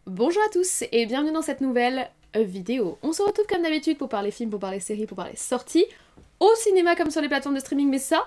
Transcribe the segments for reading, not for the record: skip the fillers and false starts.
Bonjour à tous et bienvenue dans cette nouvelle vidéo. On se retrouve comme d'habitude pour parler films, pour parler séries, pour parler sorties, au cinéma comme sur les plateformes de streaming, mais ça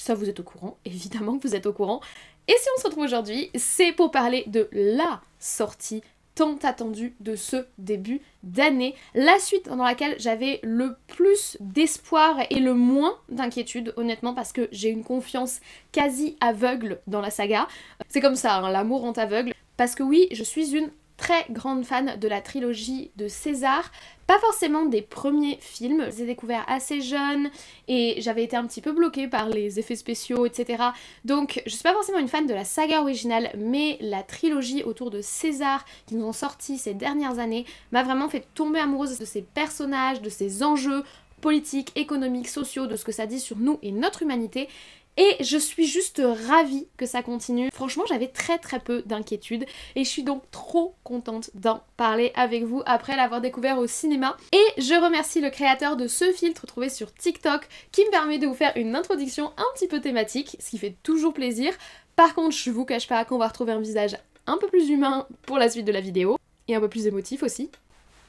vous êtes au courant, évidemment que vous êtes au courant. Et si on se retrouve aujourd'hui, c'est pour parler de la sortie tant attendue de ce début d'année, la suite dans laquelle j'avais le plus d'espoir et le moins d'inquiétude, honnêtement, parce que j'ai une confiance quasi aveugle dans la saga. C'est comme ça, hein, l'amour rend aveugle. Parce que oui, je suis une très grande fan de la trilogie de César, pas forcément des premiers films, je les ai découverts assez jeune et j'avais été un petit peu bloquée par les effets spéciaux, etc. Donc je suis pas forcément une fan de la saga originale, mais la trilogie autour de César qui nous ont sorti ces dernières années m'a vraiment fait tomber amoureuse de ces personnages, de ces enjeux politiques, économiques, sociaux, de ce que ça dit sur nous et notre humanité. Et je suis juste ravie que ça continue. Franchement, j'avais très peu d'inquiétude et je suis donc trop contente d'en parler avec vous après l'avoir découvert au cinéma. Et je remercie le créateur de ce filtre trouvé sur TikTok qui me permet de vous faire une introduction un petit peu thématique, ce qui fait toujours plaisir. Par contre, je vous cache pas qu'on va retrouver un visage un peu plus humain pour la suite de la vidéo et un peu plus émotif aussi.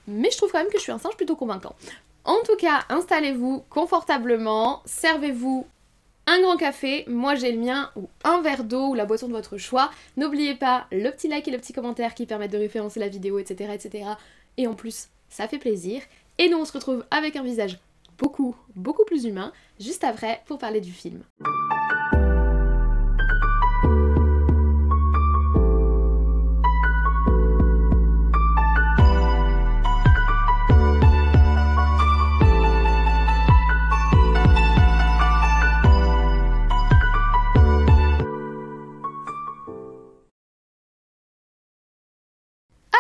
Mais je trouve quand même que je suis un singe plutôt convaincant. En tout cas, installez-vous confortablement, servez-vous un grand café, moi j'ai le mien, ou un verre d'eau, ou la boisson de votre choix. N'oubliez pas le petit like et le petit commentaire qui permettent de référencer la vidéo, etc. etc. Et en plus, ça fait plaisir. Et nous on se retrouve avec un visage beaucoup plus humain, juste après pour parler du film.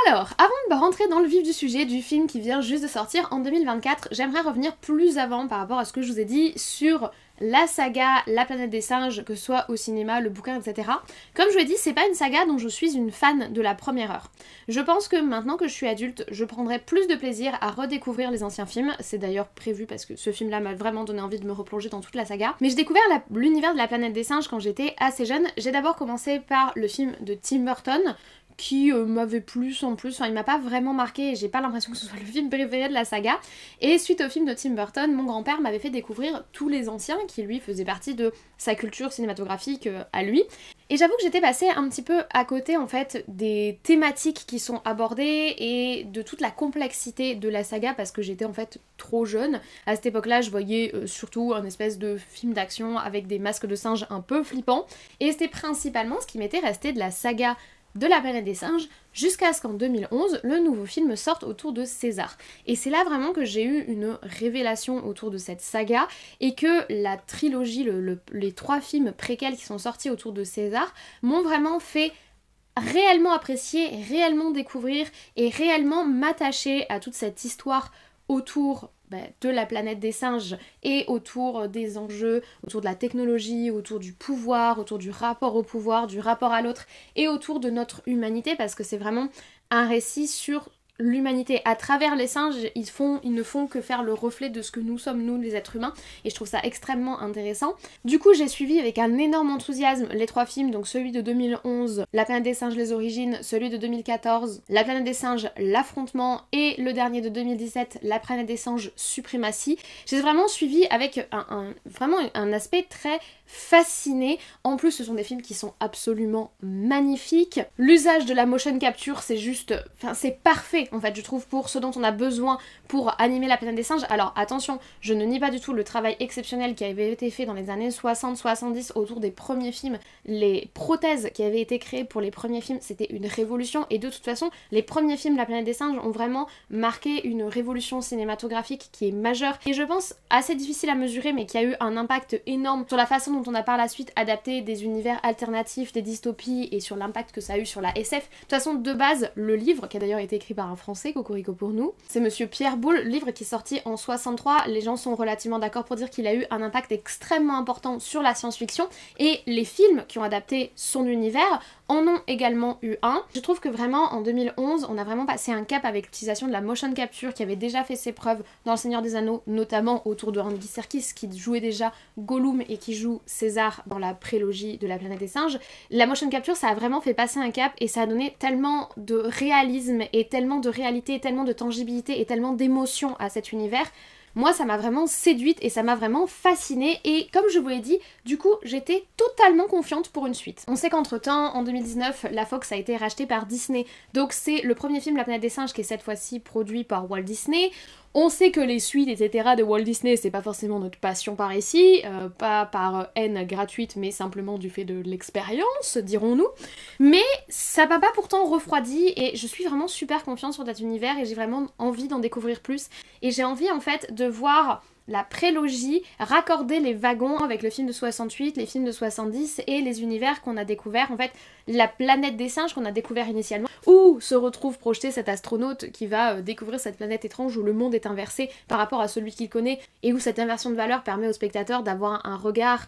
Alors, avant de rentrer dans le vif du sujet du film qui vient juste de sortir en 2024, j'aimerais revenir plus avant par rapport à ce que je vous ai dit sur la saga La Planète des Singes, que ce soit au cinéma, le bouquin, etc. Comme je vous l'ai dit, c'est pas une saga dont je suis une fan de la première heure. Je pense que maintenant que je suis adulte, je prendrai plus de plaisir à redécouvrir les anciens films. C'est d'ailleurs prévu parce que ce film-là m'a vraiment donné envie de me replonger dans toute la saga. Mais j'ai découvert l'univers de La Planète des Singes quand j'étais assez jeune. J'ai d'abord commencé par le film de Tim Burton, qui m'avait plu sans plus, enfin il m'a pas vraiment marqué et j'ai pas l'impression que ce soit le film préféré de la saga. Et suite au film de Tim Burton, mon grand-père m'avait fait découvrir tous les anciens qui lui faisaient partie de sa culture cinématographique à lui. Et j'avoue que j'étais passée un petit peu à côté en fait des thématiques qui sont abordées et de toute la complexité de la saga parce que j'étais en fait trop jeune. À cette époque-là, je voyais surtout un espèce de film d'action avec des masques de singes un peu flippants. Et c'était principalement ce qui m'était resté de la saga de La Planète des Singes, jusqu'à ce qu'en 2011, le nouveau film sorte autour de César. Et c'est là vraiment que j'ai eu une révélation autour de cette saga, et que la trilogie, les 3 films préquels qui sont sortis autour de César, m'ont vraiment fait réellement apprécier, réellement découvrir, et réellement m'attacher à toute cette histoire autour de la planète des singes et autour des enjeux, autour de la technologie, autour du pouvoir, autour du rapport au pouvoir, du rapport à l'autre et autour de notre humanité parce que c'est vraiment un récit sur l'humanité. À travers les singes, ils ne font que faire le reflet de ce que nous sommes, nous les êtres humains, et je trouve ça extrêmement intéressant. Du coup, j'ai suivi avec un énorme enthousiasme les 3 films, donc celui de 2011, La Planète des Singes, les origines, celui de 2014, La Planète des Singes, l'affrontement, et le dernier de 2017, La Planète des Singes, suprématie. J'ai vraiment suivi avec vraiment un aspect très fasciné. En plus, ce sont des films qui sont absolument magnifiques. L'usage de la motion capture, c'est juste... Enfin, c'est parfait, en fait, je trouve, pour ce dont on a besoin pour animer La Planète des Singes. Alors, attention, je ne nie pas du tout le travail exceptionnel qui avait été fait dans les années 60-70 autour des premiers films. Les prothèses qui avaient été créées pour les premiers films, c'était une révolution. Et de toute façon, les premiers films de La Planète des Singes ont vraiment marqué une révolution cinématographique qui est majeure. Et je pense assez difficile à mesurer, mais qui a eu un impact énorme sur la façon dont on a par la suite adapté des univers alternatifs, des dystopies et sur l'impact que ça a eu sur la SF. De toute façon, de base, le livre, qui a d'ailleurs été écrit par un Français, Cocorico pour nous, c'est Monsieur Pierre Boulle, livre qui est sorti en 63. Les gens sont relativement d'accord pour dire qu'il a eu un impact extrêmement important sur la science-fiction et les films qui ont adapté son univers en ont également eu un. Je trouve que vraiment en 2011 on a vraiment passé un cap avec l'utilisation de la motion capture qui avait déjà fait ses preuves dans Le Seigneur des Anneaux, notamment autour de Andy Serkis qui jouait déjà Gollum et qui joue César dans la prélogie de La Planète des Singes. La motion capture ça a vraiment fait passer un cap et ça a donné tellement de réalisme et tellement de réalité, tellement de tangibilité et tellement d'émotion à cet univers. Moi ça m'a vraiment séduite et ça m'a vraiment fascinée et comme je vous l'ai dit, du coup j'étais totalement confiante pour une suite. On sait qu'entre temps, en 2019, la Fox a été rachetée par Disney, donc c'est le premier film La Planète des Singes qui est cette fois-ci produit par Walt Disney. On sait que les suites, etc. de Walt Disney, c'est pas forcément notre passion par ici, pas par haine gratuite, mais simplement du fait de l'expérience, dirons-nous. Mais ça m'a pas pourtant refroidi et je suis vraiment super confiante sur cet univers et j'ai vraiment envie d'en découvrir plus. Et j'ai envie en fait de voir la prélogie raccorder les wagons avec le film de 68, les films de 70 et les univers qu'on a découverts, en fait la planète des singes qu'on a découvert initialement, où se retrouve projeté cet astronaute qui va découvrir cette planète étrange où le monde est inversé par rapport à celui qu'il connaît et où cette inversion de valeur permet au spectateur d'avoir un regard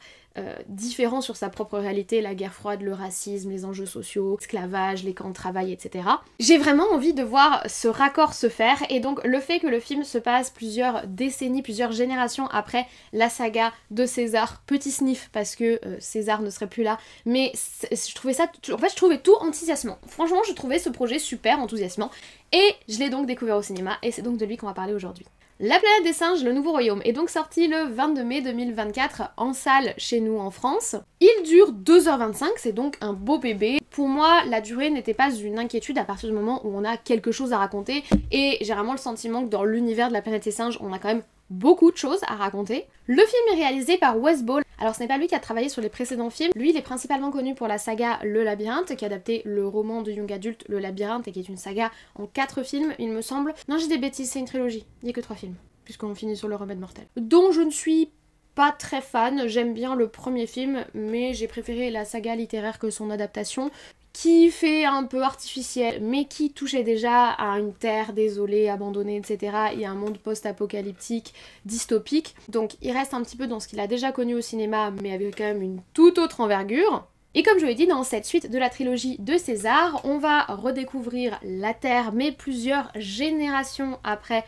différent sur sa propre réalité, la guerre froide, le racisme, les enjeux sociaux, l'esclavage, les camps de travail, etc. J'ai vraiment envie de voir ce raccord se faire et donc le fait que le film se passe plusieurs décennies, plusieurs générations après la saga de César, petit sniff parce que César ne serait plus là, mais je trouvais ça, en fait je trouvais tout enthousiasmant. Franchement je trouvais ce projet super enthousiasmant et je l'ai donc découvert au cinéma et c'est donc de lui qu'on va parler aujourd'hui. La Planète des Singes, le nouveau royaume, est donc sorti le 22 mai 2024 en salle chez nous en France. Il dure 2h25, c'est donc un beau bébé. Pour moi, la durée n'était pas une inquiétude à partir du moment où on a quelque chose à raconter et j'ai vraiment le sentiment que dans l'univers de La Planète des Singes, on a quand même beaucoup de choses à raconter. Le film est réalisé par Wes Ball. Alors ce n'est pas lui qui a travaillé sur les précédents films, lui il est principalement connu pour la saga Le Labyrinthe, qui a adapté le roman de young adult Le Labyrinthe et qui est une saga en 4 films il me semble. Non j'ai des bêtises, c'est une trilogie, il n'y a que 3 films, puisqu'on finit sur Le Remède Mortel. Dont je ne suis pas très fan, j'aime bien le premier film, mais j'ai préféré la saga littéraire que son adaptation, qui fait un peu artificiel, mais qui touchait déjà à une terre désolée, abandonnée, etc. et un monde post-apocalyptique, dystopique. Donc il reste un petit peu dans ce qu'il a déjà connu au cinéma, mais avec quand même une toute autre envergure. Et comme je l'ai dit, dans cette suite de la trilogie de César, on va redécouvrir la Terre, mais plusieurs générations après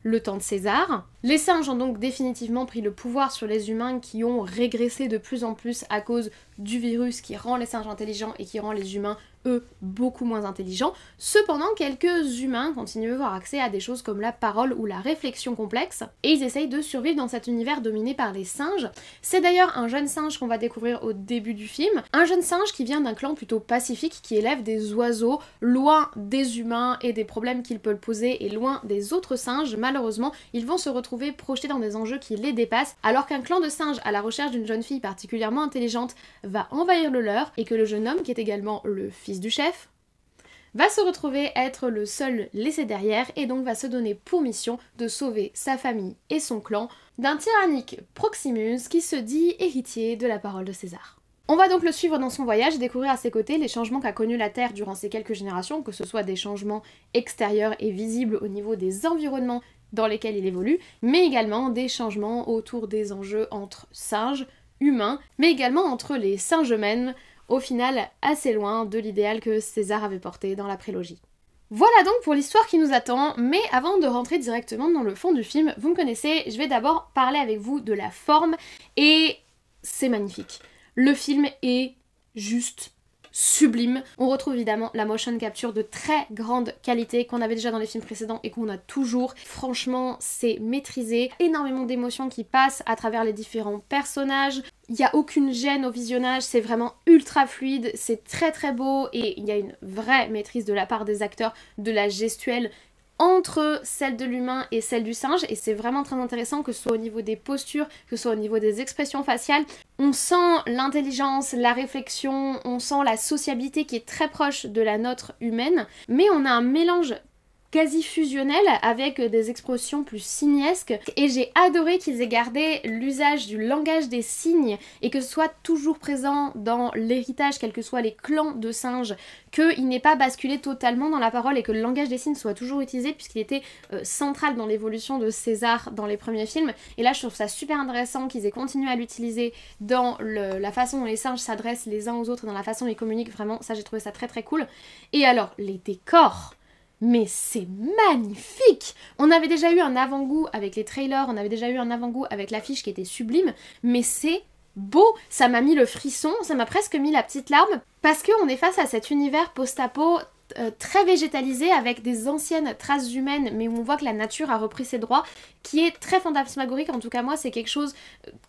le temps de César. Les singes ont donc définitivement pris le pouvoir sur les humains qui ont régressé de plus en plus à cause du virus qui rend les singes intelligents et qui rend les humains, eux, beaucoup moins intelligents. Cependant, quelques humains continuent à avoir accès à des choses comme la parole ou la réflexion complexe, et ils essayent de survivre dans cet univers dominé par les singes. C'est d'ailleurs un jeune singe qu'on va découvrir au début du film, un jeune singe qui vient d'un clan plutôt pacifique, qui élève des oiseaux, loin des humains et des problèmes qu'ils peuvent poser, et loin des autres singes. Malheureusement, ils vont se retrouver projetés dans des enjeux qui les dépassent, alors qu'un clan de singes à la recherche d'une jeune fille particulièrement intelligente va envahir le leur, et que le jeune homme, qui est également le fils du chef, va se retrouver être le seul laissé derrière et donc va se donner pour mission de sauver sa famille et son clan d'un tyrannique Proximus qui se dit héritier de la parole de César. On va donc le suivre dans son voyage et découvrir à ses côtés les changements qu'a connus la Terre durant ces quelques générations, que ce soit des changements extérieurs et visibles au niveau des environnements dans lesquels il évolue, mais également des changements autour des enjeux entre singes, humains, mais également entre les singes eux-mêmes, au final assez loin de l'idéal que César avait porté dans la prélogie. Voilà donc pour l'histoire qui nous attend, mais avant de rentrer directement dans le fond du film, vous me connaissez, je vais d'abord parler avec vous de la forme, et c'est magnifique. Le film est juste sublime. On retrouve évidemment la motion capture de très grande qualité qu'on avait déjà dans les films précédents et qu'on a toujours. Franchement, c'est maîtrisé. Énormément d'émotions qui passent à travers les différents personnages. Il n'y a aucune gêne au visionnage, c'est vraiment ultra fluide, c'est très très beau et il y a une vraie maîtrise de la part des acteurs de la gestuelle entre celle de l'humain et celle du singe, et c'est vraiment très intéressant que ce soit au niveau des postures, que ce soit au niveau des expressions faciales. On sent l'intelligence, la réflexion, on sent la sociabilité qui est très proche de la nôtre humaine, mais on a un mélange quasi fusionnel avec des expressions plus signesques et j'ai adoré qu'ils aient gardé l'usage du langage des signes et que ce soit toujours présent dans l'héritage, quels que soient les clans de singes, qu'il n'ait pas basculé totalement dans la parole et que le langage des signes soit toujours utilisé puisqu'il était central dans l'évolution de César dans les premiers films. Et là je trouve ça super intéressant qu'ils aient continué à l'utiliser dans la façon dont les singes s'adressent les uns aux autres, dans la façon dont ils communiquent, vraiment ça j'ai trouvé ça très très cool. Et alors les décors, mais c'est magnifique! On avait déjà eu un avant-goût avec les trailers, on avait déjà eu un avant-goût avec l'affiche qui était sublime, mais c'est beau, ça m'a mis le frisson, ça m'a presque mis la petite larme, parce qu'on est face à cet univers post-apo très végétalisé avec des anciennes traces humaines mais où on voit que la nature a repris ses droits, qui est très fantasmagorique. En tout cas moi c'est quelque chose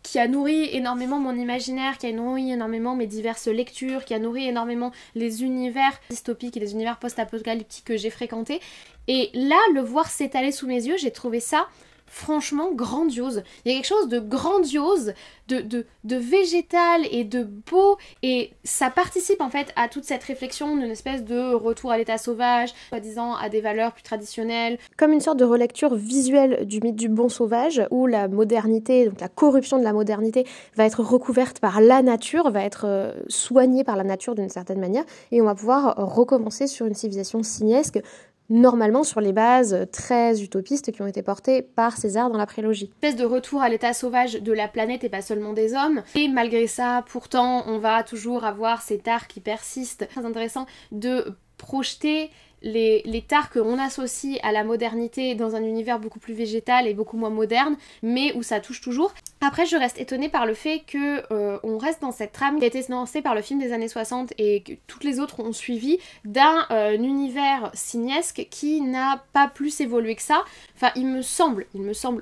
qui a nourri énormément mon imaginaire, qui a nourri énormément mes diverses lectures, qui a nourri énormément les univers dystopiques et les univers post-apocalyptiques que j'ai fréquentés, et là le voir s'étaler sous mes yeux, j'ai trouvé ça franchement grandiose. Il y a quelque chose de grandiose, de végétal et de beau, et ça participe en fait à toute cette réflexion d'une espèce de retour à l'état sauvage, soi-disant à des valeurs plus traditionnelles, comme une sorte de relecture visuelle du mythe du bon sauvage, où la modernité, donc la corruption de la modernité, va être recouverte par la nature, va être soignée par la nature d'une certaine manière, et on va pouvoir recommencer sur une civilisation signesque, normalement sur les bases très utopistes qui ont été portées par César dans la prélogie. Une espèce de retour à l'état sauvage de la planète et pas seulement des hommes. Et malgré ça, pourtant, on va toujours avoir cet art qui persiste. Très intéressant de projeter les tares qu'on associe à la modernité dans un univers beaucoup plus végétal et beaucoup moins moderne, mais où ça touche toujours. Après, je reste étonnée par le fait que on reste dans cette trame qui a été lancée par le film des années 60 et que toutes les autres ont suivi, d'un univers signesque qui n'a pas plus évolué que ça. Enfin, il me semble,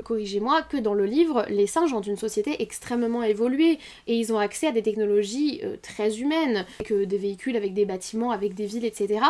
corrigez-moi, que dans le livre, les singes ont une société extrêmement évoluée et ils ont accès à des technologies très humaines, avec des véhicules, avec des bâtiments, avec des villes, etc.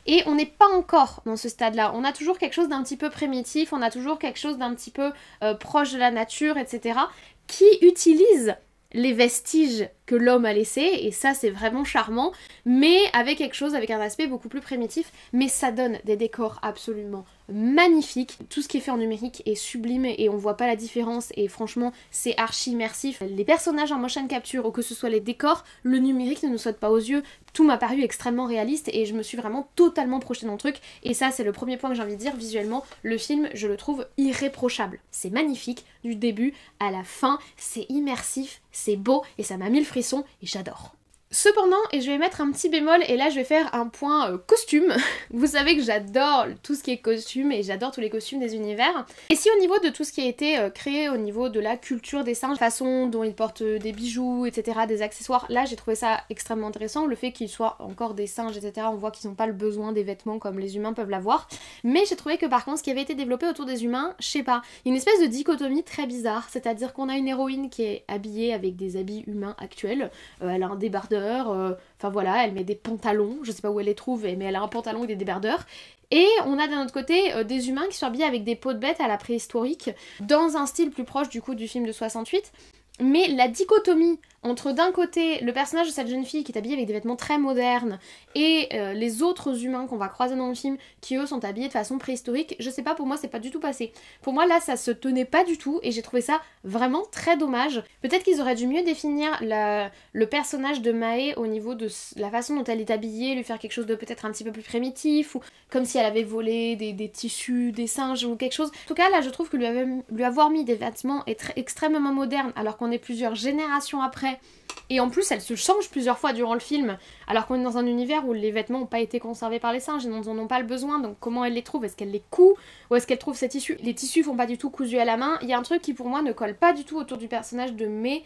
Et on n'est pas encore dans ce stade-là. On a toujours quelque chose d'un petit peu primitif, on a toujours quelque chose d'un petit peu proche de la nature, etc., qui utilise les vestiges que l'homme a laissés, et ça c'est vraiment charmant, mais avec quelque chose, avec un aspect beaucoup plus primitif, mais ça donne des décors absolument magnifiques. Tout ce qui est fait en numérique est sublime et on voit pas la différence, et franchement c'est archi immersif. Les personnages en motion capture ou que ce soit les décors, le numérique ne nous saute pas aux yeux, tout m'a paru extrêmement réaliste et je me suis vraiment totalement projetée dans le truc, et ça c'est le premier point que j'ai envie de dire. Visuellement, le film je le trouve irréprochable, c'est magnifique du début à la fin, c'est immersif, c'est beau et ça m'a mis le frisson et j'adore. Cependant, et je vais mettre un petit bémol, et là je vais faire un point costume. Vous savez que j'adore tout ce qui est costume et j'adore tous les costumes des univers. Et si au niveau de tout ce qui a été créé au niveau de la culture des singes, la façon dont ils portent des bijoux, etc., des accessoires, là j'ai trouvé ça extrêmement intéressant. Le fait qu'ils soient encore des singes, etc., on voit qu'ils n'ont pas le besoin des vêtements comme les humains peuvent l'avoir. Mais j'ai trouvé que par contre ce qui avait été développé autour des humains, je sais pas, il y a une espèce de dichotomie très bizarre. C'est-à-dire qu'on a une héroïne qui est habillée avec des habits humains actuels, elle a un débardeur, enfin voilà, elle met des pantalons, je sais pas où elle les trouve, mais elle a un pantalon et des débardeurs. Et on a d'un autre côté des humains qui sont habillés avec des peaux de bêtes à la préhistorique, dans un style plus proche du coup du film de 68. Mais la dichotomie entre d'un côté le personnage de cette jeune fille qui est habillée avec des vêtements très modernes et les autres humains qu'on va croiser dans le film qui eux sont habillés de façon préhistorique, je sais pas, pour moi c'est pas du tout passé. Pour moi là ça se tenait pas du tout et j'ai trouvé ça vraiment très dommage. Peut-être qu'ils auraient dû mieux définir le personnage de Mae au niveau de la façon dont elle est habillée, lui faire quelque chose de peut-être un petit peu plus primitif, ou comme si elle avait volé des tissus, des singes ou quelque chose. En tout cas là je trouve que lui avoir mis des vêtements extrêmement modernes alors qu'on est plusieurs générations après, et en plus elle se change plusieurs fois durant le film alors qu'on est dans un univers où les vêtements n'ont pas été conservés par les singes et n'en ont pas le besoin, donc comment elle les trouve? Est-ce qu'elle les coud ou est-ce qu'elle trouve ses tissus? Les tissus font pas du tout cousus à la main. Il y a un truc qui pour moi ne colle pas du tout autour du personnage de Mai,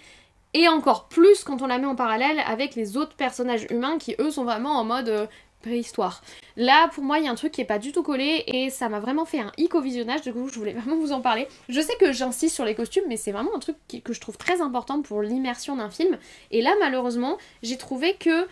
et encore plus quand on la met en parallèle avec les autres personnages humains qui eux sont vraiment en mode préhistoire. Là pour moi il y a un truc qui est pas du tout collé et ça m'a vraiment fait un hic au visionnage, du coup je voulais vraiment vous en parler. Je sais que j'insiste sur les costumes mais c'est vraiment un truc que je trouve très important pour l'immersion d'un film, et là malheureusement j'ai trouvé que,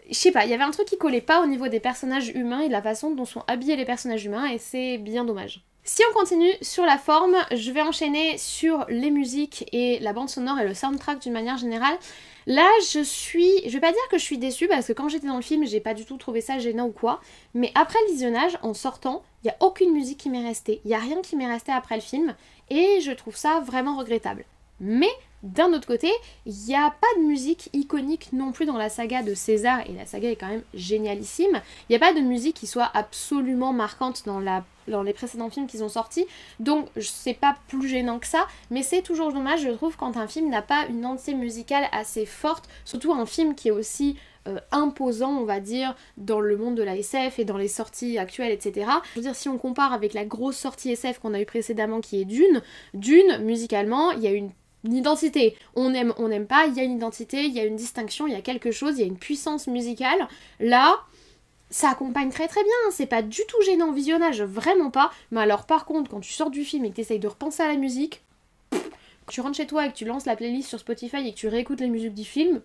je sais pas, il y avait un truc qui collait pas au niveau des personnages humains et de la façon dont sont habillés les personnages humains, et c'est bien dommage. Si on continue sur la forme, je vais enchaîner sur les musiques et la bande sonore et le soundtrack d'une manière générale. Là, je vais pas dire que je suis déçue parce que quand j'étais dans le film, j'ai pas du tout trouvé ça gênant ou quoi, mais après le visionnage, en sortant, il y a aucune musique qui m'est restée. Il y a rien qui m'est resté après le film et je trouve ça vraiment regrettable. Mais d'un autre côté, il n'y a pas de musique iconique non plus dans la saga de César, et la saga est quand même génialissime. Il n'y a pas de musique qui soit absolument marquante dans les précédents films qu'ils ont sortis, donc c'est pas plus gênant que ça, mais c'est toujours dommage, je trouve, quand un film n'a pas une identité musicale assez forte, surtout un film qui est aussi imposant, on va dire, dans le monde de la SF et dans les sorties actuelles, etc. Je veux dire, si on compare avec la grosse sortie SF qu'on a eu précédemment qui est Dune, musicalement, il y a une identité. On aime pas, il y a une identité, il y a une distinction, il y a quelque chose, il y a une puissance musicale. Là, ça accompagne très très bien, c'est pas du tout gênant au visionnage, vraiment pas. Mais alors par contre, quand tu sors du film et que tu essayes de repenser à la musique, tu rentres chez toi et que tu lances la playlist sur Spotify et que tu réécoutes les musiques du film,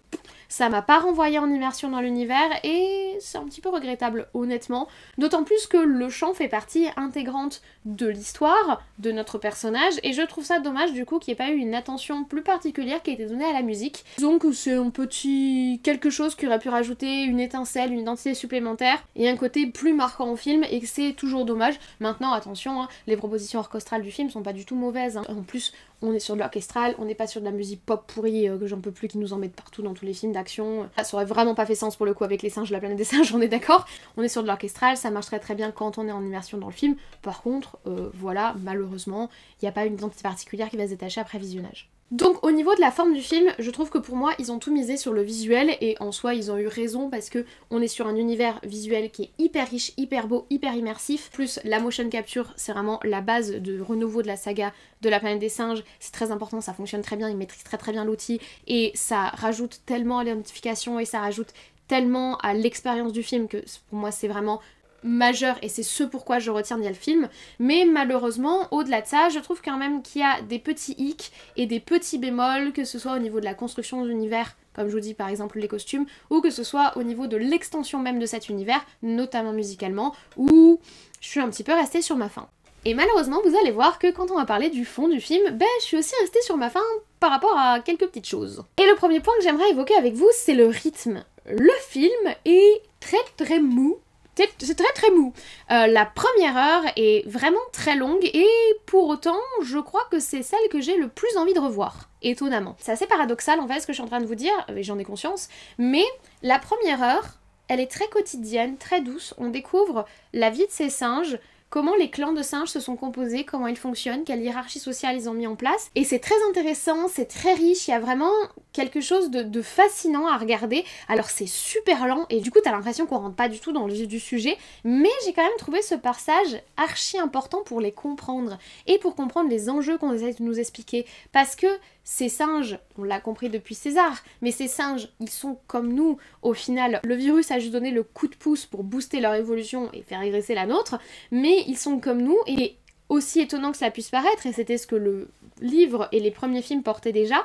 ça m'a pas renvoyé en immersion dans l'univers et c'est un petit peu regrettable, honnêtement. D'autant plus que le chant fait partie intégrante de l'histoire, de notre personnage, et je trouve ça dommage du coup qu'il n'y ait pas eu une attention plus particulière qui a été donnée à la musique. Donc c'est un petit quelque chose qui aurait pu rajouter une étincelle, une identité supplémentaire et un côté plus marquant au film, et que c'est toujours dommage. Maintenant, attention, hein, les propositions orchestrales du film sont pas du tout mauvaises. Hein. En plus, on est sur de l'orchestral, on n'est pas sur de la musique pop pourrie que j'en peux plus, qui nous en mettent partout dans tous les films d'action. Ça aurait vraiment pas fait sens pour le coup avec les singes de la planète des singes, on est d'accord. On est sur de l'orchestral, ça marcherait très bien quand on est en immersion dans le film. Par contre, voilà, malheureusement, il n'y a pas une identité particulière qui va se détacher après visionnage. Donc au niveau de la forme du film, je trouve que pour moi ils ont tout misé sur le visuel, et en soi ils ont eu raison parce que on est sur un univers visuel qui est hyper riche, hyper beau, hyper immersif, plus la motion capture, c'est vraiment la base de renouveau de la saga de la planète des singes, c'est très important, ça fonctionne très bien, ils maîtrisent très très bien l'outil et ça rajoute tellement à l'identification et ça rajoute tellement à l'expérience du film que pour moi c'est vraiment majeur et c'est ce pourquoi je retiens le film. Mais malheureusement, au-delà de ça, je trouve quand même qu'il y a des petits hicks et des petits bémols, que ce soit au niveau de la construction de l'univers, comme je vous dis par exemple les costumes, ou que ce soit au niveau de l'extension même de cet univers, notamment musicalement, où je suis un petit peu restée sur ma faim. Et malheureusement, vous allez voir que quand on va parler du fond du film, je suis aussi restée sur ma faim par rapport à quelques petites choses. Et le premier point que j'aimerais évoquer avec vous, c'est le rythme. Le film est très très mou. C'est très très mou. La première heure est vraiment très longue et pour autant, je crois que c'est celle que j'ai le plus envie de revoir. Étonnamment. C'est assez paradoxal en fait ce que je suis en train de vous dire, et j'en ai conscience, mais la première heure, elle est très quotidienne, très douce. On découvre la vie de ces singes, comment les clans de singes se sont composés, comment ils fonctionnent, quelle hiérarchie sociale ils ont mis en place. Et c'est très intéressant, c'est très riche, il y a vraiment quelque chose de fascinant à regarder. Alors c'est super lent et du coup t'as l'impression qu'on rentre pas du tout dans le vif du sujet, mais j'ai quand même trouvé ce passage archi important pour les comprendre et pour comprendre les enjeux qu'on essaie de nous expliquer. Parce que ces singes, on l'a compris depuis César, mais ces singes, ils sont comme nous. Au final, le virus a juste donné le coup de pouce pour booster leur évolution et faire régresser la nôtre, mais ils sont comme nous, et aussi étonnant que cela puisse paraître, et c'était ce que le livre et les premiers films portaient déjà,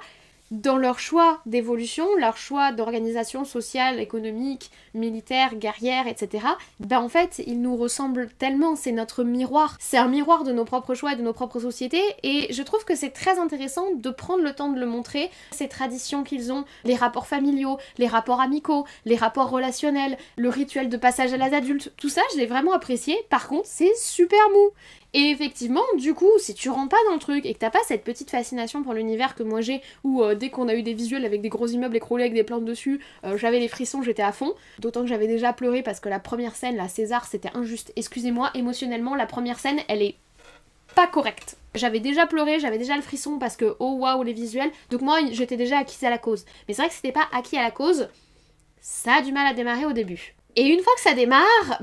dans leur choix d'évolution, leur choix d'organisation sociale, économique, militaire, guerrière, etc., en fait, ils nous ressemblent tellement, c'est notre miroir. C'est un miroir de nos propres choix et de nos propres sociétés, et je trouve que c'est très intéressant de prendre le temps de le montrer, ces traditions qu'ils ont, les rapports familiaux, les rapports amicaux, les rapports relationnels, le rituel de passage à l'âge adulte, tout ça, je l'ai vraiment apprécié. Par contre, c'est super mou. Et effectivement, du coup, si tu rentres pas dans le truc et que t'as pas cette petite fascination pour l'univers que moi j'ai, où dès qu'on a eu des visuels avec des gros immeubles écroulés avec des plantes dessus, j'avais les frissons, j'étais à fond. D'autant que j'avais déjà pleuré parce que la première scène, la César, c'était injuste. Excusez-moi, émotionnellement, la première scène, elle est pas correcte. J'avais déjà pleuré, j'avais déjà le frisson parce que oh waouh les visuels, donc moi j'étais déjà acquise à la cause. Mais c'est vrai que c'était pas acquis à la cause, ça a du mal à démarrer au début. Et une fois que ça démarre,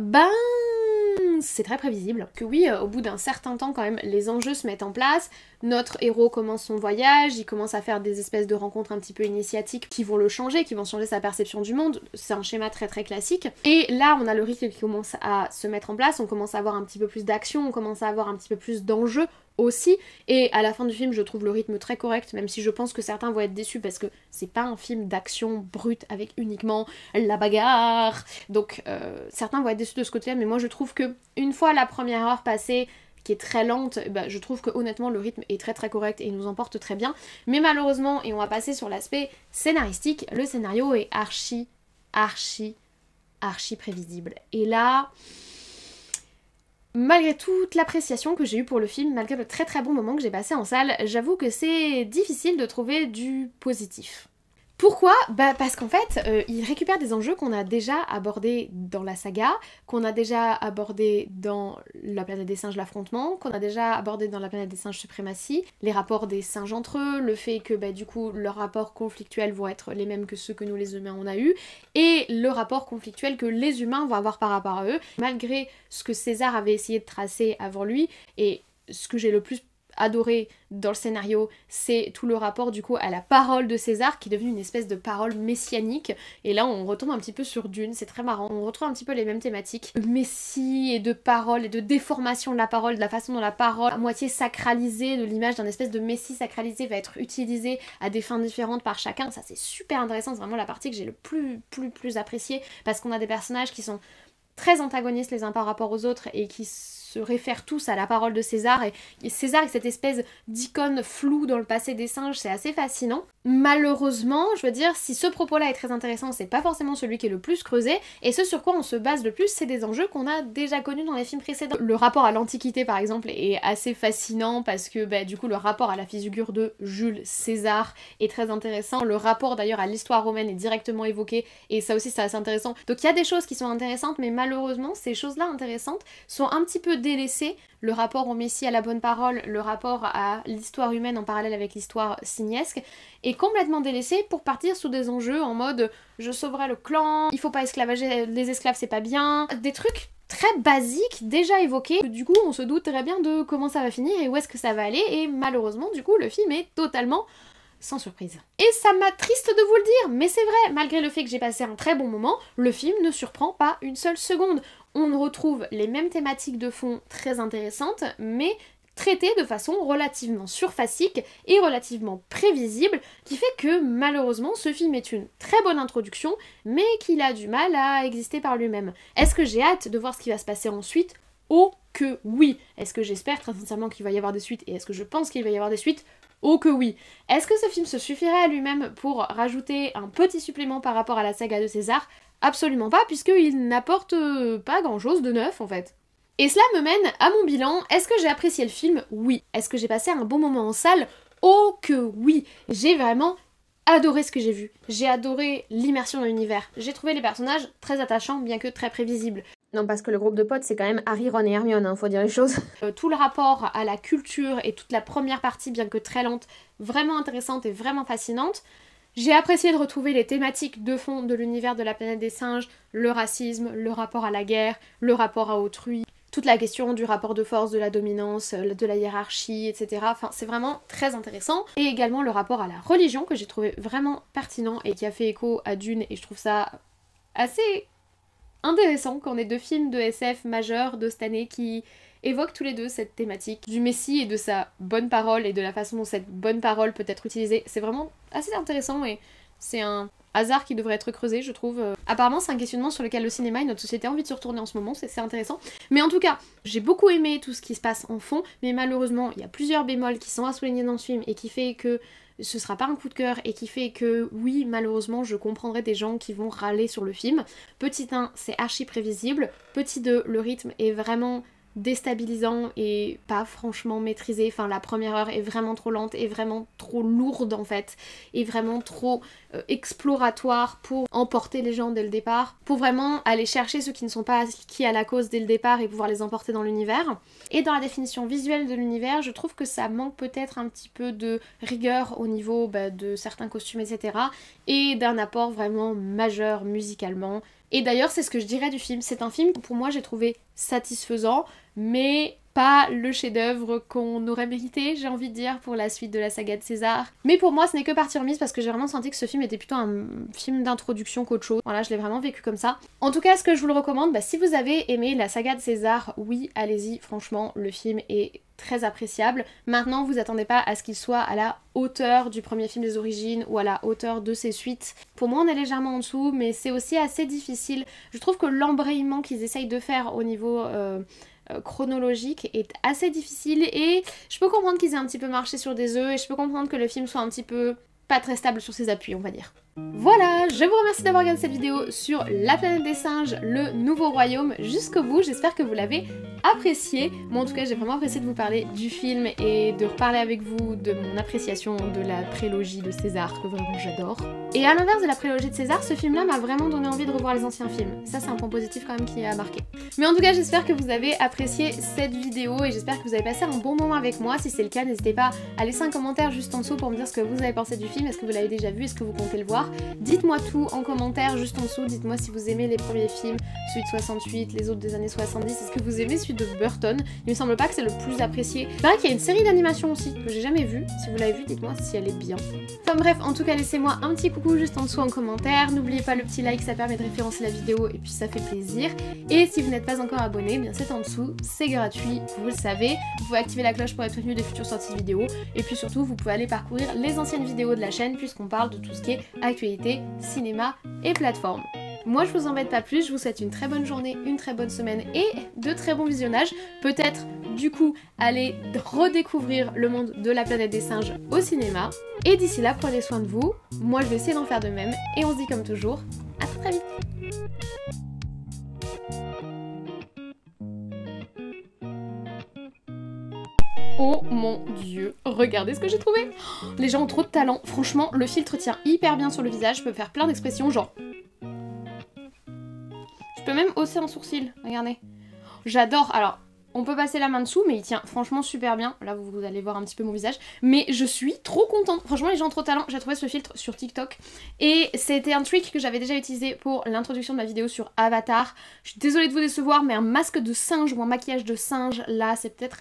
c'est très prévisible. Que oui, au bout d'un certain temps quand même, les enjeux se mettent en place, notre héros commence son voyage, il commence à faire des espèces de rencontres un petit peu initiatiques qui vont le changer, qui vont changer sa perception du monde, c'est un schéma très très classique. Et là, on a le rythme qui commence à se mettre en place, on commence à avoir un petit peu plus d'action, on commence à avoir un petit peu plus d'enjeux aussi, et à la fin du film je trouve le rythme très correct, même si je pense que certains vont être déçus parce que c'est pas un film d'action brute avec uniquement la bagarre, donc certains vont être déçus de ce côté-là, mais moi je trouve que une fois la première heure passée, qui est très lente, bah, je trouve que honnêtement le rythme est très correct et il nous emporte très bien. Mais malheureusement, et on va passer sur l'aspect scénaristique, le scénario est archi prévisible. Et là, malgré toute l'appréciation que j'ai eue pour le film, malgré le très bon moment que j'ai passé en salle, j'avoue que c'est difficile de trouver du positif. Pourquoi ? Bah parce qu'en fait, il récupère des enjeux qu'on a déjà abordés dans la saga, qu'on a déjà abordés dans La planète des singes, l'affrontement, qu'on a déjà abordé dans La planète des singes, suprématie, les rapports des singes entre eux, le fait que bah, du coup leurs rapports conflictuels vont être les mêmes que ceux que nous les humains on a eu, et le rapport conflictuel que les humains vont avoir par rapport à eux, malgré ce que César avait essayé de tracer avant lui, et ce que j'ai le plus adoré dans le scénario, c'est tout le rapport du coup à la parole de César qui est devenue une espèce de parole messianique, et là on retombe un petit peu sur Dune, c'est très marrant, on retrouve un petit peu les mêmes thématiques de messie et de parole et de déformation de la parole, de la façon dont la parole à moitié sacralisée, de l'image d'un espèce de messie sacralisé va être utilisée à des fins différentes par chacun. Ça c'est super intéressant, c'est vraiment la partie que j'ai le plus appréciée, parce qu'on a des personnages qui sont très antagonistes les uns par rapport aux autres et qui se réfèrent tous à la parole de César, et César est cette espèce d'icône floue dans le passé des singes, c'est assez fascinant. Malheureusement, je veux dire, si ce propos-là est très intéressant, c'est pas forcément celui qui est le plus creusé, et ce sur quoi on se base le plus, c'est des enjeux qu'on a déjà connus dans les films précédents. Le rapport à l'Antiquité par exemple est assez fascinant parce que bah, du coup le rapport à la figure de Jules César est très intéressant, le rapport d'ailleurs à l'histoire romaine est directement évoqué, et ça aussi c'est assez intéressant. Donc il y a des choses qui sont intéressantes, mais malheureusement ces choses-là intéressantes sont un petit peu délaissées. Le rapport au Messie, à la bonne parole, le rapport à l'histoire humaine en parallèle avec l'histoire signesque est complètement délaissé pour partir sous des enjeux en mode je sauverai le clan, il faut pas esclavager les esclaves, c'est pas bien, des trucs très basiques déjà évoqués. Du coup on se doute très bien de comment ça va finir et où est-ce que ça va aller, et malheureusement du coup le film est totalement sans surprise. Et ça m'attriste de vous le dire, mais c'est vrai, malgré le fait que j'ai passé un très bon moment, le film ne surprend pas une seule seconde. On retrouve les mêmes thématiques de fond très intéressantes, mais traitées de façon relativement surfacique et relativement prévisible, qui fait que malheureusement ce film est une très bonne introduction, mais qu'il a du mal à exister par lui-même. Est-ce que j'ai hâte de voir ce qui va se passer ensuite ? Oh que oui. Est-ce que j'espère très sincèrement qu'il va y avoir des suites, et est-ce que je pense qu'il va y avoir des suites ? Oh que oui. Est-ce que ce film se suffirait à lui-même pour rajouter un petit supplément par rapport à la saga de César ? Absolument pas, puisqu'il n'apporte pas grand-chose de neuf en fait. Et cela me mène à mon bilan. Est-ce que j'ai apprécié le film ? Oui. Est-ce que j'ai passé un bon moment en salle ? Oh que oui. J'ai vraiment adoré ce que j'ai vu. J'ai adoré l'immersion dans l'univers. J'ai trouvé les personnages très attachants, bien que très prévisibles. Non, parce que le groupe de potes, c'est quand même Harry, Ron et Hermione, hein, faut dire les choses. Tout le rapport à la culture et toute la première partie, bien que très lente, vraiment intéressante et vraiment fascinante. J'ai apprécié de retrouver les thématiques de fond de l'univers de La planète des singes, le racisme, le rapport à la guerre, le rapport à autrui, toute la question du rapport de force, de la dominance, de la hiérarchie, etc. Enfin, c'est vraiment très intéressant. Et également le rapport à la religion, que j'ai trouvé vraiment pertinent et qui a fait écho à Dune, et je trouve ça assez intéressant qu'on ait deux films de SF majeurs de cette année qui évoquent tous les deux cette thématique du Messie et de sa bonne parole et de la façon dont cette bonne parole peut être utilisée. C'est vraiment assez intéressant et c'est un hasard qui devrait être creusé, je trouve. Apparemment c'est un questionnement sur lequel le cinéma et notre société a envie de se retourner en ce moment, c'est intéressant. Mais en tout cas, j'ai beaucoup aimé tout ce qui se passe en fond, mais malheureusement il y a plusieurs bémols qui sont à souligner dans ce film et qui fait que ce sera pas un coup de cœur, et qui fait que oui, malheureusement je comprendrai des gens qui vont râler sur le film. Petit 1, c'est archi prévisible. Petit 2, le rythme est vraiment déstabilisant et pas franchement maîtrisé. Enfin, la première heure est vraiment trop lente et vraiment trop lourde en fait, et vraiment trop exploratoire pour emporter les gens dès le départ, pour vraiment aller chercher ceux qui ne sont pas acquis à la cause dès le départ et pouvoir les emporter dans l'univers. Et dans la définition visuelle de l'univers, je trouve que ça manque peut-être un petit peu de rigueur au niveau de certains costumes, etc. et d'un apport vraiment majeur musicalement. Et d'ailleurs, c'est ce que je dirais du film. C'est un film que pour moi j'ai trouvé satisfaisant, mais pas le chef-d'œuvre qu'on aurait mérité, j'ai envie de dire, pour la suite de la saga de César. Mais pour moi, ce n'est que partie remise parce que j'ai vraiment senti que ce film était plutôt un film d'introduction qu'autre chose. Voilà, je l'ai vraiment vécu comme ça. En tout cas, est-ce que je vous le recommande ? Si vous avez aimé la saga de César, oui, allez-y, franchement, le film est très appréciable. Maintenant, vous attendez pas à ce qu'il soit à la hauteur du premier film des origines ou à la hauteur de ses suites. Pour moi, on est légèrement en dessous, mais c'est aussi assez difficile. Je trouve que l'embrayement qu'ils essayent de faire au niveau chronologique est assez difficile et je peux comprendre qu'ils aient un petit peu marché sur des œufs et je peux comprendre que le film soit un petit peu pas très stable sur ses appuis, on va dire. Voilà, je vous remercie d'avoir regardé cette vidéo sur La Planète des Singes, le nouveau royaume jusqu'au bout. J'espère que vous l'avez apprécié. Moi en tout cas j'ai vraiment apprécié de vous parler du film et de reparler avec vous de mon appréciation de la prélogie de César, que vraiment j'adore. Et à l'inverse de la prélogie de César, ce film là m'a vraiment donné envie de revoir les anciens films. Ça c'est un point positif quand même qui a marqué. Mais en tout cas j'espère que vous avez apprécié cette vidéo et j'espère que vous avez passé un bon moment avec moi. Si c'est le cas, n'hésitez pas à laisser un commentaire juste en dessous pour me dire ce que vous avez pensé du film. Est-ce que vous l'avez déjà vu? Est-ce que vous comptez le voir? Dites-moi tout en commentaire juste en dessous, dites-moi si vous aimez les premiers films, celui de 68, les autres des années 70, est-ce que vous aimez celui de Burton? Il me semble pas que c'est le plus apprécié. Il paraît qu'il y a une série d'animation aussi, que j'ai jamais vue. Si vous l'avez vue, dites-moi si elle est bien. Enfin bref, en tout cas laissez-moi un petit coucou juste en dessous en commentaire, n'oubliez pas le petit like, ça permet de référencer la vidéo et puis ça fait plaisir. Et si vous n'êtes pas encore abonné, bien c'est en dessous, c'est gratuit, vous le savez. Vous pouvez activer la cloche pour être prévenu des futures sorties de vidéos. Et puis surtout, vous pouvez aller parcourir les anciennes vidéos de la chaîne puisqu'on parle de tout ce qui est actualité, cinéma et plateforme. Moi je vous embête pas plus, je vous souhaite une très bonne journée, une très bonne semaine et de très bons visionnage. Peut-être du coup aller redécouvrir le monde de La Planète des Singes au cinéma. Et d'ici là, prenez soin de vous, moi je vais essayer d'en faire de même et on se dit comme toujours, à très vite. Oh mon dieu, regardez ce que j'ai trouvé! Les gens ont trop de talent, franchement le filtre tient hyper bien sur le visage, je peux faire plein d'expressions genre... Je peux même hausser un sourcil, regardez. J'adore, alors on peut passer la main dessous mais il tient franchement super bien, là vous allez voir un petit peu mon visage, mais je suis trop contente, franchement les gens ont trop de talent, j'ai trouvé ce filtre sur TikTok et c'était un trick que j'avais déjà utilisé pour l'introduction de ma vidéo sur Avatar. Je suis désolée de vous décevoir mais un masque de singe ou un maquillage de singe là c'est peut-être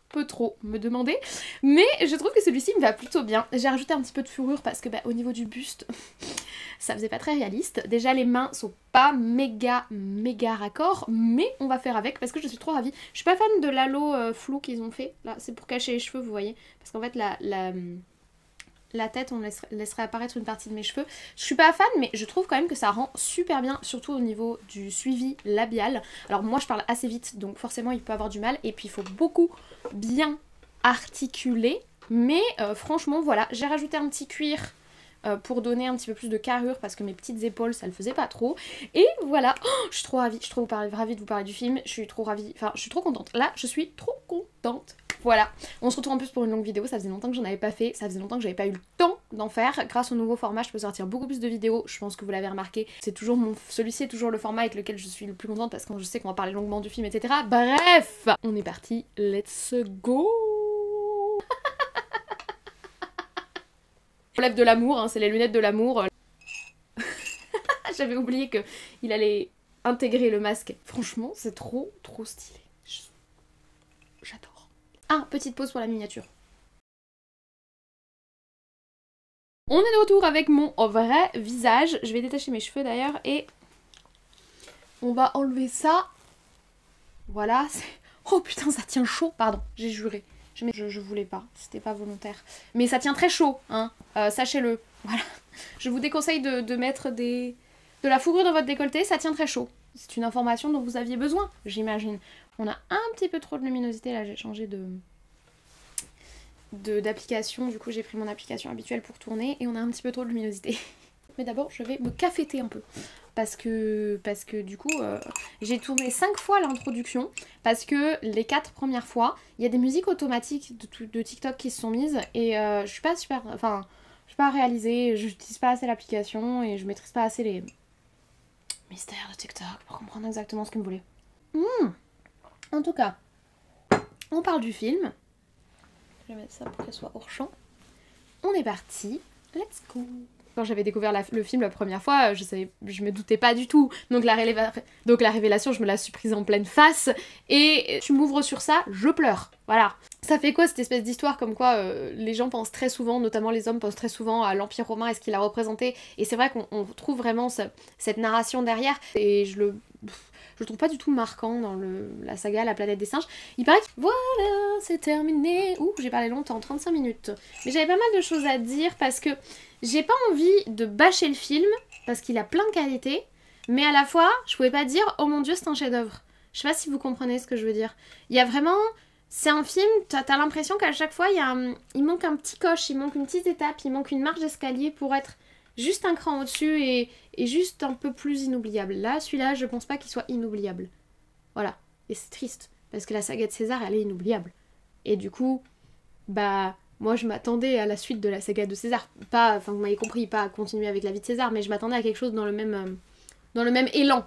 peu trop, me demander, mais je trouve que celui-ci me va plutôt bien. J'ai rajouté un petit peu de fourrure parce que au niveau du buste, ça faisait pas très réaliste. Déjà les mains sont pas méga raccord, mais on va faire avec parce que je suis trop ravie. Je suis pas fan de l'halo flou qu'ils ont fait, là c'est pour cacher les cheveux vous voyez, parce qu'en fait la tête, on laisserait apparaître une partie de mes cheveux. Je suis pas fan, mais je trouve quand même que ça rend super bien, surtout au niveau du suivi labial. Alors moi, je parle assez vite, donc forcément, il peut avoir du mal. Et puis, il faut beaucoup bien articuler. Mais franchement, voilà, j'ai rajouté un petit cuir pour donner un petit peu plus de carrure parce que mes petites épaules, ça le faisait pas trop. Et voilà, oh, je suis trop ravie, ravie de vous parler du film. Je suis trop ravie, enfin, je suis trop contente. Là, je suis trop contente. Voilà, on se retrouve en plus pour une longue vidéo, ça faisait longtemps que j'en avais pas fait, ça faisait longtemps que j'avais pas eu le temps d'en faire. Grâce au nouveau format, je peux sortir beaucoup plus de vidéos, je pense que vous l'avez remarqué. C'est toujours celui-ci est toujours le format avec lequel je suis le plus contente parce que je sais qu'on va parler longuement du film, etc. Bref, on est parti, let's go. Lève de l'amour, hein, c'est les lunettes de l'amour. J'avais oublié qu'il allait intégrer le masque. Franchement, c'est trop stylé. J'adore. Ah, petite pause pour la miniature. On est de retour avec mon vrai visage. Je vais détacher mes cheveux d'ailleurs et on va enlever ça. Voilà. Oh putain, ça tient chaud. Pardon, j'ai juré. Je voulais pas, c'était pas volontaire. Mais ça tient très chaud, hein. Sachez-le. Voilà. Je vous déconseille de mettre de la fourrure dans votre décolleté, ça tient très chaud. C'est une information dont vous aviez besoin, j'imagine. On a un petit peu trop de luminosité, là j'ai changé d'application, du coup j'ai pris mon application habituelle pour tourner et on a un petit peu trop de luminosité. Mais d'abord je vais me cafeter un peu parce que du coup j'ai tourné 5 fois l'introduction parce que les 4 premières fois il y a des musiques automatiques de TikTok qui se sont mises et je suis pas super, enfin je suis pas réalisée, je n'utilise pas assez l'application et je maîtrise pas assez les mystères de TikTok pour comprendre exactement ce qu'il me voulait. En tout cas, on parle du film. Je vais mettre ça pour qu'elle soit hors champ. On est parti, let's go. Quand j'avais découvert le film la première fois, je me doutais pas du tout. Donc la révélation, je me la suis prise en pleine face. Et tu m'ouvres sur ça, je pleure. Voilà. Ça fait quoi cette espèce d'histoire comme quoi les gens pensent très souvent, notamment les hommes pensent très souvent à l'Empire romain et ce qu'il a représenté. Et c'est vrai qu'on trouve vraiment cette narration derrière. Et je le trouve pas du tout marquant dans la saga La Planète des Singes. Il paraît que voilà, c'est terminé. Ouh, j'ai parlé longtemps, 35 minutes. Mais j'avais pas mal de choses à dire parce que j'ai pas envie de bâcher le film parce qu'il a plein de qualités, mais à la fois, je pouvais pas dire oh mon dieu, c'est un chef-d'œuvre. Je sais pas si vous comprenez ce que je veux dire. Il y a vraiment... C'est un film, t'as l'impression qu'à chaque fois, il manque un petit coche, il manque une petite étape, il manque une marche d'escalier pour être juste un cran au-dessus et juste un peu plus inoubliable. Là, celui-là, je pense pas qu'il soit inoubliable. Voilà. Et c'est triste, parce que la saga de César, elle est inoubliable. Et du coup, bah... Moi, je m'attendais à la suite de la saga de César. Pas, enfin, vous m'avez compris, pas à continuer avec la vie de César, mais je m'attendais à quelque chose dans le même élan.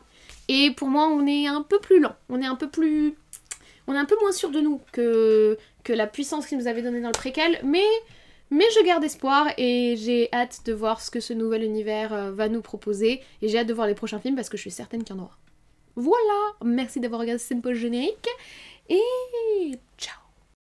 Et pour moi, on est un peu plus lent. On est un peu moins sûr de nous que la puissance qu'il nous avait donnée dans le préquel. Mais je garde espoir et j'ai hâte de voir ce que ce nouvel univers va nous proposer. Et j'ai hâte de voir les prochains films parce que je suis certaine qu'il y en aura. Voilà, merci d'avoir regardé cette pause générique. Et ciao.